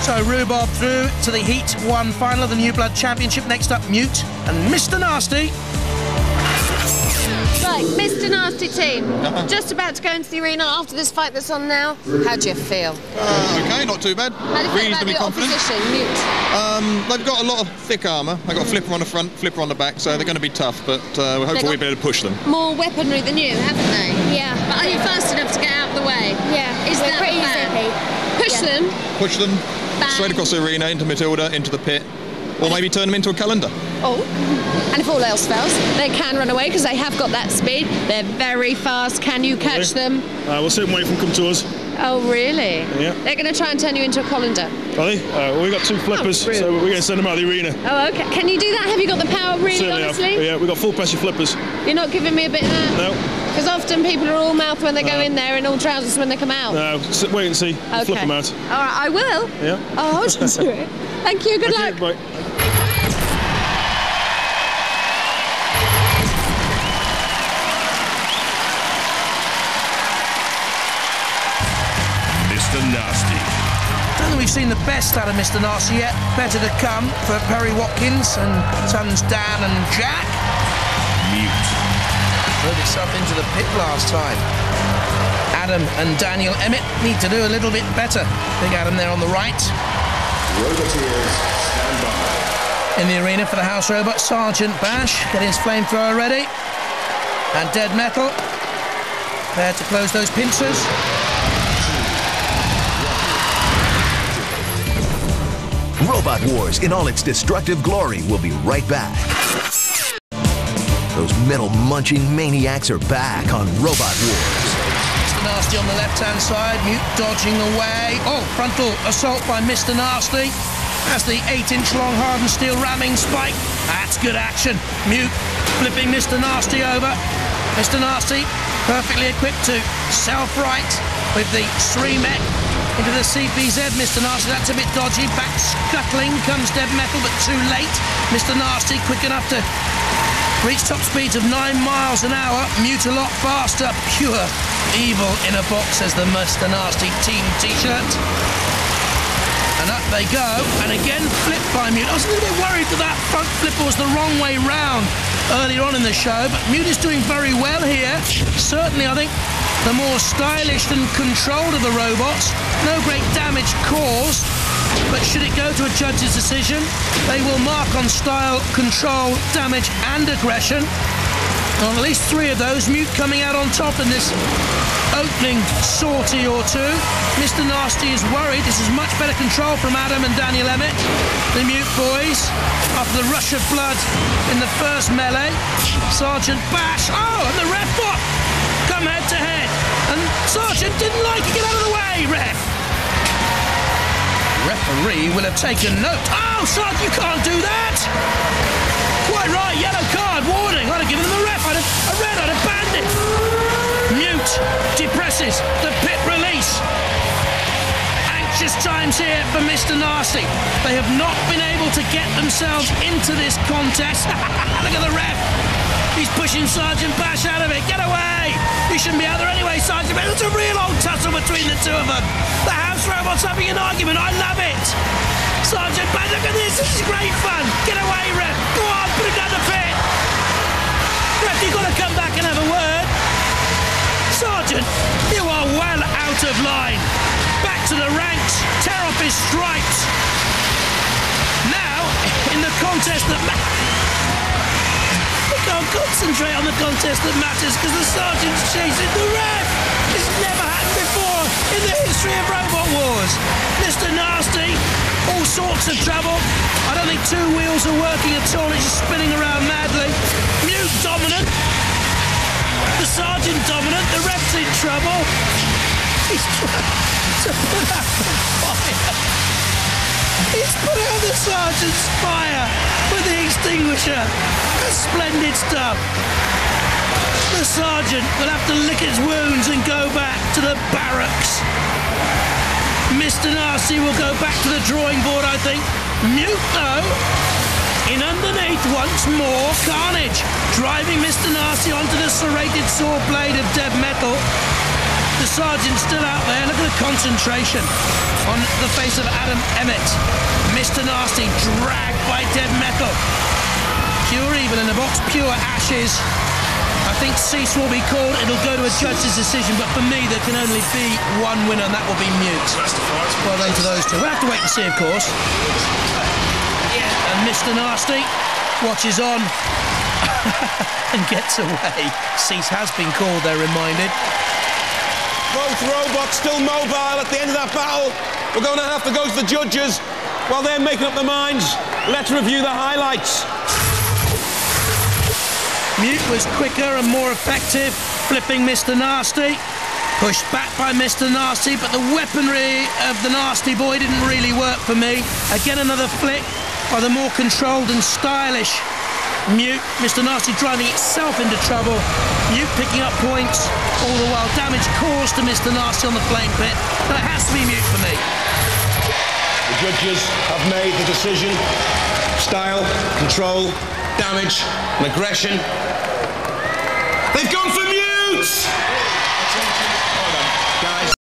So Rhubarb through to the Heat 1 final of the New Blood Championship. Next up, Mute and Mr. Nasty. Right, Mr. Nasty team, just about to go into the arena after this fight that's on now. How do you feel? Okay, not too bad. How do you feel about the opposition, Mute? They've got a lot of thick armour. They've got a flipper on the front, flipper on the back, so they're going to be tough, but we're hopeful we'll be able to push them. More weaponry than you, haven't they? Yeah. But are you fast enough to get out of the way? Yeah. Is that pretty the plan? zippy. Push them. Push them Bang. straight across the arena, into Matilda, into the pit, or maybe turn them into a calendar. Oh, and if all else fails, they can run away because they have got that speed. They're very fast. Can you catch them? We'll sit and wait for them to come to us. Oh, really? Yeah. They're going to try and turn you into a colander. Are they? Well, we've got 2 flippers, rude. so we're going to send them out of the arena. Oh, okay. Can you do that? Have you got the power, really, Certainly honestly? have. Yeah, we've got full pressure flippers. You're not giving me a bit of that? No. Because often people are all mouth when they go in there and all trousers when they come out. No, wait and see. We'll flip them out. All right, I will. Yeah. I'll hold you to it. Thank you. Good luck. Bye. Mr. Nasty. Don't think we've seen the best out of Mr. Nasty yet. Better to come for Perry Watkins and sons Dan and Jack. Mute. Rode himself into the pit last time. Adam and Daniel Emmett need to do a little bit better. Big Adam there on the right. Roboteers, stand by. In the arena for the House Robot, Sergeant Bash getting his flamethrower ready. And Dead Metal there to close those pincers. Robot Wars in all its destructive glory will be right back. Those metal-munching maniacs are back on Robot Wars. Mr. Nasty on the left-hand side, Mute dodging away. Oh, frontal assault by Mr. Nasty. That's the 8-inch long hardened steel ramming spike. That's good action. Mute flipping Mr. Nasty over. Mr. Nasty perfectly equipped to self-right with the Sreemec into the CPZ. Mr. Nasty, that's a bit dodgy. Back scuttling comes Dead Metal, but too late. Mr. Nasty quick enough to reach top speeds of 9 miles an hour. Mute a lot faster. Pure evil in a box, says the Mr. Nasty team t-shirt. And up they go, and again flipped by Mute. I was a little bit worried that front flipper was the wrong way round earlier on in the show, but Mute is doing very well here. Certainly, I think, the more stylish and controlled of the robots. No great damage caused, but should it go to a judge's decision, they will mark on style, control, damage and aggression. On at least 3 of those, Mute coming out on top in this opening sortie or two. Mr. Nasty is worried. This is much better control from Adam and Daniel Emmett, the Mute boys, after the rush of blood in the first melee. Sergeant Bash, oh, and the ref what? Come head to head. And Sergeant didn't like it. Get out of the way, ref. Referee will have taken note. Oh, Sergeant, you can't do that. Quite right, yellow card, warning. I'd have given them a ref. I'd have banned it. Mute depresses the pit release. Anxious times here for Mr. Nasty. They have not been able to get themselves into this contest. Look at the ref. He's pushing Sergeant Bash out of it. Get away! You shouldn't be out there anyway, Sergeant Bash. It's a real old tussle between the two of them. The House Robots having an argument. I love it. Sergeant Bash, look at this. This is great fun. Get away, ref. Go on, put it down the pit. Ref, you've got to come back and have a word. Sergeant, you are well out of line. Back to the ranks. Tear off his stripes. Now, in the contest that can't concentrate on the contest that matters because the sergeant's chasing the ref. This has never happened before in the history of Robot Wars. Mr. Nasty, all sorts of trouble. I don't think 2 wheels are working at all. It's just spinning around madly. Mute dominant. The sergeant dominant. The ref's in trouble. He's trying to put out the fire. He's put out the sergeant's fire with the extinguisher. That's splendid stuff. The sergeant will have to lick his wounds and go back to the barracks. Mr. Nasty will go back to the drawing board, I think. Mute, though, in underneath once more. Carnage driving Mr. Nasty onto the serrated saw blade of Dead Metal. The the sergeant's still out there. Look at the concentration on the face of Adam Emmett. Mr. Nasty dragged by Dead Metal. Pure evil in the box, pure ashes. I think cease will be called. It'll go to a judge's decision, but for me there can only be one winner, and that will be Mute. Well done to those two. We'll have to wait and see, of course. And Mr. Nasty watches on and gets away. Cease has been called, they're reminded. Both robots still mobile at the end of that battle. We're going to have to go to the judges while they're making up their minds. Let's review the highlights. Mute was quicker and more effective, flipping Mr. Nasty. Pushed back by Mr. Nasty, but the weaponry of the Nasty Boy didn't really work for me. Again, another flick by the more controlled and stylish Mute. Mr. Nasty driving itself into trouble. Mute picking up points, all the while damage caused to Mr. Nasty on the flame pit. That has to be Mute for me. The judges have made the decision. Style, control, damage, and aggression. They've gone for Mute!